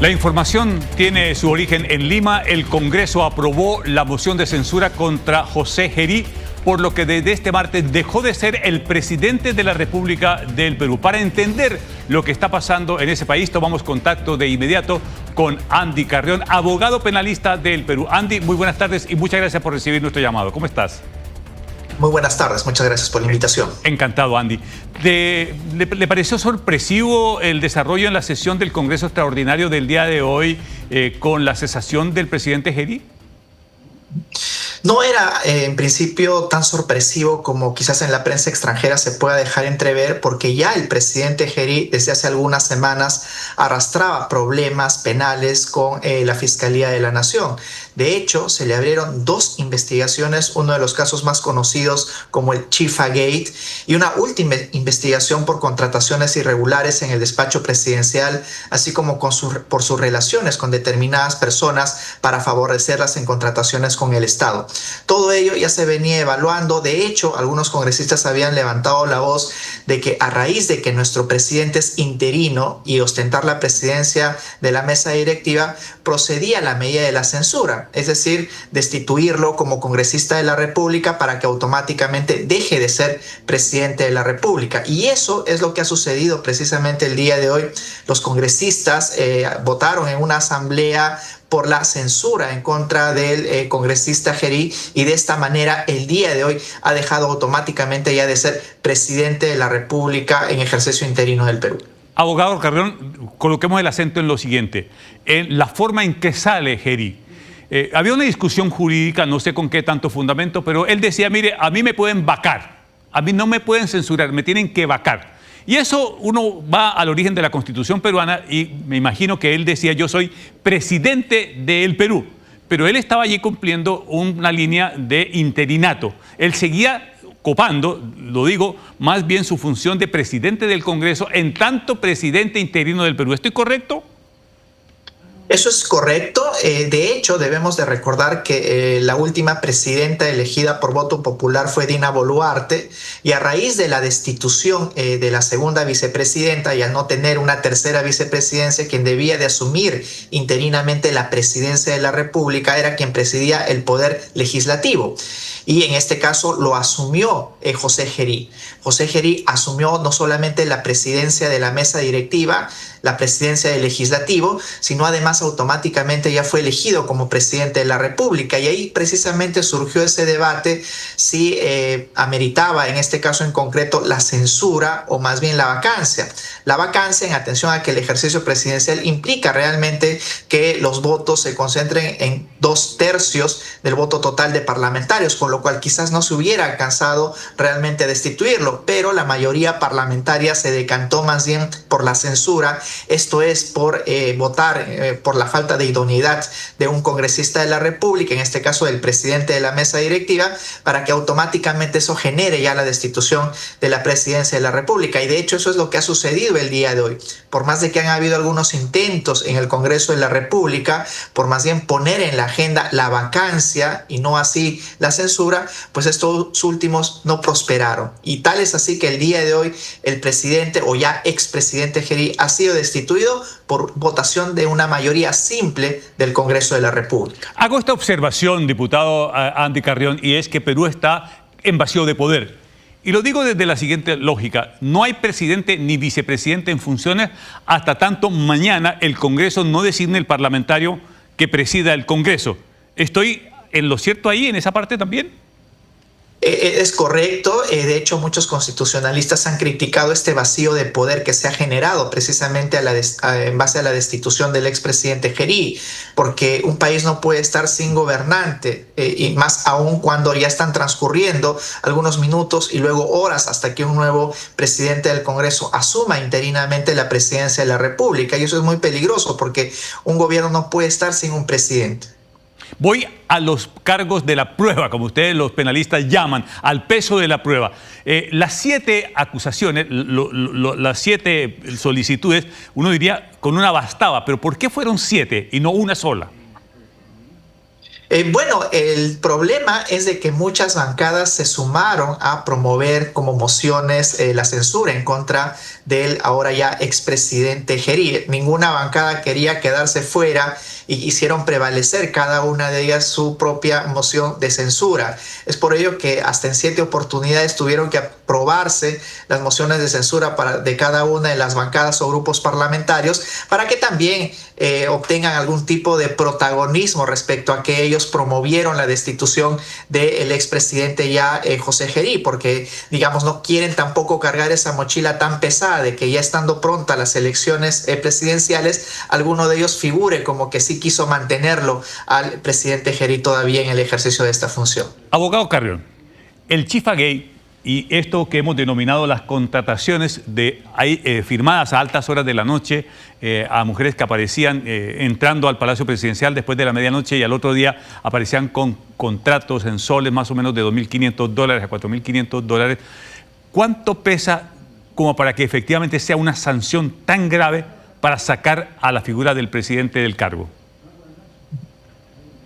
La información tiene su origen en Lima. El Congreso aprobó la moción de censura contra José Gerí, por lo que desde este martes dejó de ser el presidente de la República del Perú. Para entender lo que está pasando en ese país, tomamos contacto de inmediato con Andy Carrión, abogado penalista del Perú. Andy, muy buenas tardes y muchas gracias por recibir nuestro llamado. ¿Cómo estás? Muy buenas tardes, muchas gracias por la invitación. Encantado, Andy. ¿Le pareció sorpresivo el desarrollo en la sesión del Congreso Extraordinario del día de hoy con la cesación del presidente Gerí? No era en principio tan sorpresivo como quizás en la prensa extranjera se pueda dejar entrever, porque ya el presidente Gerí desde hace algunas semanas arrastraba problemas penales con la Fiscalía de la Nación. De hecho, se le abrieron dos investigaciones, uno de los casos más conocidos como el Chifa Gate y una última investigación por contrataciones irregulares en el despacho presidencial, así como por sus relaciones con determinadas personas para favorecerlas en contrataciones con el Estado. Todo ello ya se venía evaluando. De hecho, algunos congresistas habían levantado la voz de que a raíz de que nuestro presidente es interino y ostentar la presidencia de la mesa directiva, procedía la medida de la censura, es decir, destituirlo como congresista de la República para que automáticamente deje de ser presidente de la República. Y eso es lo que ha sucedido precisamente el día de hoy. Los congresistas votaron en una asamblea por la censura en contra del congresista Gerí, y de esta manera el día de hoy ha dejado automáticamente ya de ser presidente de la República en ejercicio interino del Perú. Abogado Carrión, coloquemos el acento en lo siguiente, en la forma en que sale Gerí. Había una discusión jurídica, no sé con qué tanto fundamento, pero él decía, mire, a mí me pueden vacar, a mí no me pueden censurar, me tienen que vacar. Y eso uno va al origen de la Constitución peruana y me imagino que él decía, yo soy presidente del Perú, pero él estaba allí cumpliendo una línea de interinato. Él seguía copando, lo digo, más bien su función de presidente del Congreso en tanto presidente interino del Perú. ¿Estoy correcto? Eso es correcto. De hecho, debemos de recordar que la última presidenta elegida por voto popular fue Dina Boluarte, y a raíz de la destitución de la segunda vicepresidenta y al no tener una tercera vicepresidencia, quien debía de asumir interinamente la presidencia de la República era quien presidía el poder legislativo. Y en este caso lo asumió José Gerí. José Gerí asumió no solamente la presidencia de la mesa directiva, la presidencia del legislativo, sino además automáticamente ya fue elegido como presidente de la República. Y ahí precisamente surgió ese debate si ameritaba en este caso en concreto la censura o más bien la vacancia. La vacancia, en atención a que el ejercicio presidencial implica realmente que los votos se concentren en 2/3 del voto total de parlamentarios, con lo cual quizás no se hubiera alcanzado realmente a destituirlo, pero la mayoría parlamentaria se decantó más bien por la censura. Esto es por votar por la falta de idoneidad de un congresista de la República, en este caso del presidente de la mesa directiva, para que automáticamente eso genere ya la destitución de la presidencia de la República. Y de hecho eso es lo que ha sucedido el día de hoy. Por más de que han habido algunos intentos en el Congreso de la República por más bien poner en la agenda la vacancia y no así la censura, pues estos últimos no prosperaron. Y tal es así que el día de hoy el presidente o ya expresidente Gerí ha sido destituido por votación de una mayoría simple del Congreso de la República. Hago esta observación, diputado Andy Carrión, y es que Perú está en vacío de poder. Y lo digo desde la siguiente lógica: no hay presidente ni vicepresidente en funciones hasta tanto mañana el Congreso no designe el parlamentario que presida el Congreso. ¿Estoy en lo cierto ahí, en esa parte también? Es correcto. De hecho, muchos constitucionalistas han criticado este vacío de poder que se ha generado precisamente en base a la destitución del expresidente Gerí, porque un país no puede estar sin gobernante, y más aún cuando ya están transcurriendo algunos minutos y luego horas hasta que un nuevo presidente del Congreso asuma interinamente la presidencia de la República. Y eso es muy peligroso, porque un gobierno no puede estar sin un presidente. Voy a los cargos de la prueba, como ustedes los penalistas llaman, al peso de la prueba. Las 7 acusaciones, las 7 solicitudes, uno diría con una bastaba, pero ¿por qué fueron 7 y no una sola? Bueno, el problema es de que muchas bancadas se sumaron a promover como mociones la censura en contra del ahora ya expresidente Geri. Ninguna bancada quería quedarse fuera y hicieron prevalecer cada una de ellas su propia moción de censura. Es por ello que hasta en 7 oportunidades tuvieron que aprobarse las mociones de censura de cada una de las bancadas o grupos parlamentarios para que también obtengan algún tipo de protagonismo respecto a que ellos promovieron la destitución del expresidente ya José Geri, porque digamos no quieren tampoco cargar esa mochila tan pesada de que ya estando prontas las elecciones presidenciales, alguno de ellos figure como que sí quiso mantenerlo al presidente Geri todavía en el ejercicio de esta función. Abogado Carrión, el Chifagate y esto que hemos denominado las contrataciones firmadas a altas horas de la noche a mujeres que aparecían entrando al Palacio Presidencial después de la medianoche y al otro día aparecían con contratos en soles más o menos de $2.500 a $4.500. ¿Cuánto pesa como para que efectivamente sea una sanción tan grave para sacar a la figura del presidente del cargo?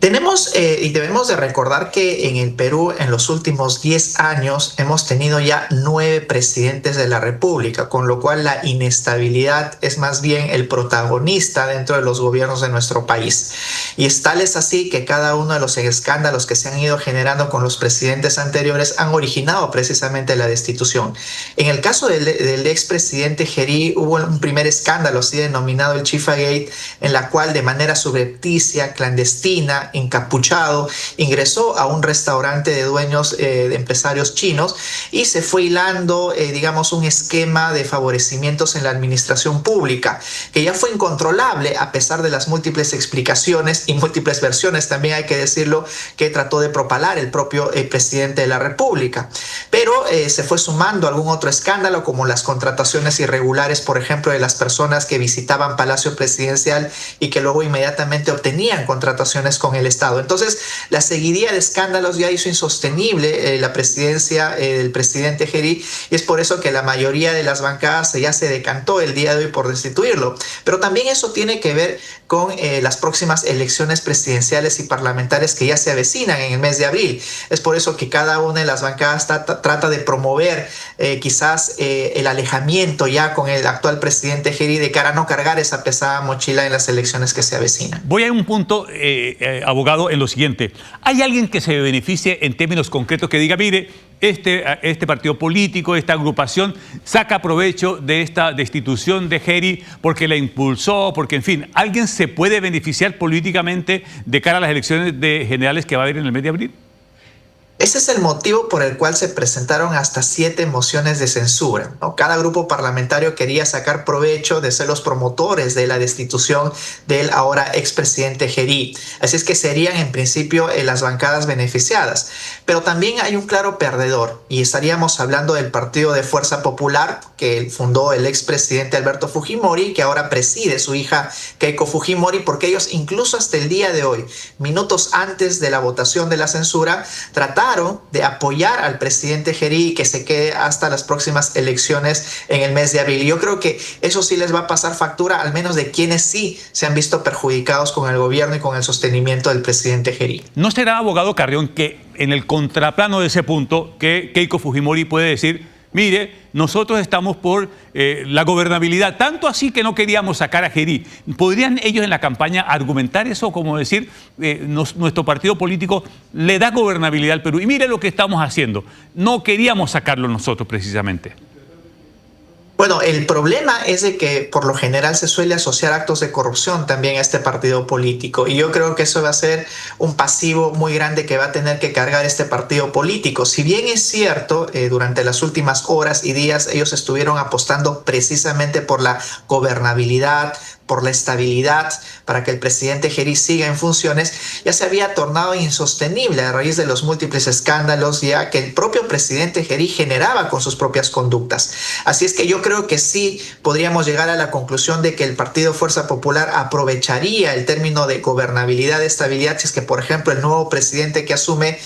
Tenemos y debemos de recordar que en el Perú en los últimos 10 años hemos tenido ya 9 presidentes de la República, con lo cual la inestabilidad es más bien el protagonista dentro de los gobiernos de nuestro país. Y tal es así que cada uno de los escándalos que se han ido generando con los presidentes anteriores han originado precisamente la destitución. En el caso del expresidente Geri hubo un primer escándalo así denominado el Chifagate, en la cual de manera subrepticia, clandestina, encapuchado, ingresó a un restaurante de dueños de empresarios chinos y se fue hilando, digamos, un esquema de favorecimientos en la administración pública, que ya fue incontrolable a pesar de las múltiples explicaciones y múltiples versiones, también hay que decirlo, que trató de propalar el propio presidente de la República. Pero se fue sumando algún otro escándalo, como las contrataciones irregulares, por ejemplo, de las personas que visitaban Palacio Presidencial y que luego inmediatamente obtenían contrataciones con el Estado. Entonces, la seguidilla de escándalos ya hizo insostenible la presidencia del presidente Geri, y es por eso que la mayoría de las bancadas ya se decantó el día de hoy por destituirlo. Pero también eso tiene que ver con las próximas elecciones presidenciales y parlamentarias que ya se avecinan en el mes de abril. Es por eso que cada una de las bancadas trata de promover quizás el alejamiento ya con el actual presidente Geri de cara a no cargar esa pesada mochila en las elecciones que se avecinan. Voy a un punto, abogado, en lo siguiente. ¿Hay alguien que se beneficie en términos concretos que diga, mire, este partido político, esta agrupación, saca provecho de esta destitución de Geri porque la impulsó, porque, en fin, alguien se puede beneficiar políticamente de cara a las elecciones generales que va a haber en el mes de abril? Ese es el motivo por el cual se presentaron hasta 7 mociones de censura, ¿no? Cada grupo parlamentario quería sacar provecho de ser los promotores de la destitución del ahora expresidente Geri. Así es que serían en principio las bancadas beneficiadas. Pero también hay un claro perdedor y estaríamos hablando del Partido de Fuerza Popular que fundó el expresidente Alberto Fujimori, que ahora preside su hija Keiko Fujimori, porque ellos incluso hasta el día de hoy, minutos antes de la votación de la censura, trataron de apoyar al presidente Geri y que se quede hasta las próximas elecciones en el mes de abril. Y yo creo que eso sí les va a pasar factura, al menos de quienes sí se han visto perjudicados con el gobierno y con el sostenimiento del presidente Geri. ¿No será, abogado Carrión, que en el contraplano de ese punto, que Keiko Fujimori puede decir, mire, nosotros estamos por la gobernabilidad, tanto así que no queríamos sacar a Geri? ¿Podrían ellos en la campaña argumentar eso, como decir, nuestro partido político le da gobernabilidad al Perú y mire lo que estamos haciendo? No queríamos sacarlo nosotros precisamente. Bueno, el problema es de que por lo general se suele asociar actos de corrupción también a este partido político, y yo creo que eso va a ser un pasivo muy grande que va a tener que cargar este partido político. Si bien es cierto, durante las últimas horas y días ellos estuvieron apostando precisamente por la gobernabilidad, por la estabilidad, para que el presidente Geri siga en funciones, ya se había tornado insostenible a raíz de los múltiples escándalos ya que el propio presidente Geri generaba con sus propias conductas. Así es que yo creo que sí podríamos llegar a la conclusión de que el Partido Fuerza Popular aprovecharía el término de gobernabilidad, de estabilidad, si es que, por ejemplo, el nuevo presidente que asume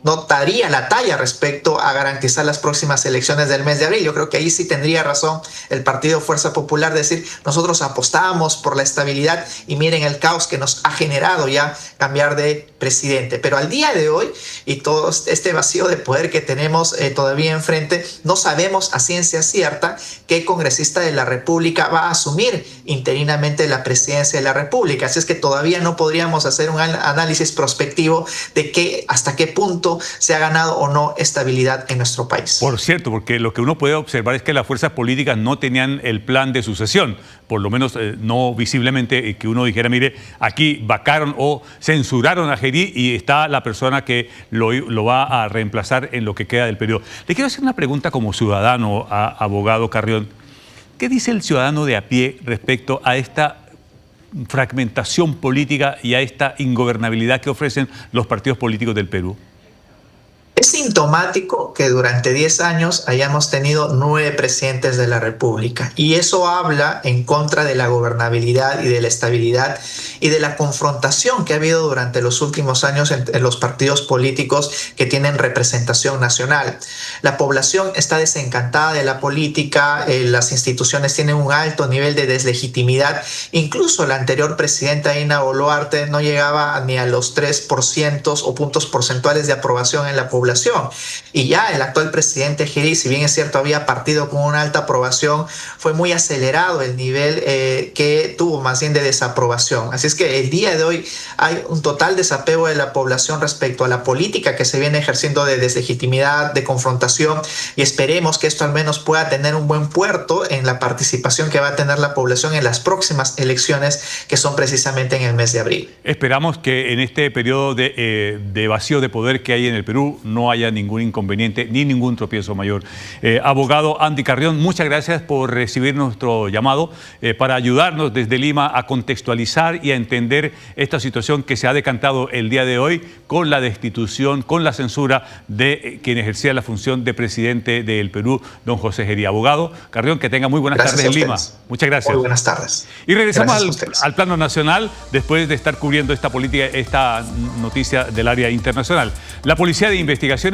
no daría la talla respecto a garantizar las próximas elecciones del mes de abril. Yo creo que ahí sí tendría razón el Partido Fuerza Popular de decir, nosotros apostamos por la estabilidad y miren el caos que nos ha generado ya cambiar de presidente. Pero al día de hoy, y todo este vacío de poder que tenemos todavía enfrente, no sabemos a ciencia cierta qué congresista de la República va a asumir interinamente la presidencia de la República. Así es que todavía no podríamos hacer un análisis prospectivo de hasta qué punto se ha ganado o no estabilidad en nuestro país. Por cierto, porque lo que uno puede observar es que las fuerzas políticas no tenían el plan de sucesión, por lo menos no visiblemente, que uno dijera, mire, aquí vacaron o censuraron a Gerí y está la persona que lo va a reemplazar en lo que queda del periodo. Le quiero hacer una pregunta como ciudadano, abogado Carrión. ¿Qué dice el ciudadano de a pie respecto a esta fragmentación política y a esta ingobernabilidad que ofrecen los partidos políticos del Perú? Es sintomático que durante 10 años hayamos tenido 9 presidentes de la República, y eso habla en contra de la gobernabilidad y de la estabilidad y de la confrontación que ha habido durante los últimos años entre los partidos políticos que tienen representación nacional. La población está desencantada de la política, las instituciones tienen un alto nivel de deslegitimidad. Incluso la anterior presidenta Dina Boluarte no llegaba ni a los 3% o puntos porcentuales de aprobación en la población. Y ya el actual presidente Gerí, si bien es cierto había partido con una alta aprobación, fue muy acelerado el nivel que tuvo más bien de desaprobación. Así es que el día de hoy hay un total desapego de la población respecto a la política que se viene ejerciendo de deslegitimidad, de confrontación, y esperemos que esto al menos pueda tener un buen puerto en la participación que va a tener la población en las próximas elecciones, que son precisamente en el mes de abril. Esperamos que en este periodo de vacío de poder que hay en el Perú no haya ningún inconveniente ni ningún tropiezo mayor. Abogado Andy Carrión, muchas gracias por recibir nuestro llamado para ayudarnos desde Lima a contextualizar y a entender esta situación que se ha decantado el día de hoy con la destitución, con la censura de quien ejercía la función de presidente del Perú, don José Gerí. Abogado Carrión, que tenga muy buenas tardes en Lima. Muchas gracias. Muy buenas tardes. Y regresamos al plano nacional después de estar cubriendo esta política, esta noticia del área internacional. La Policía de Investigación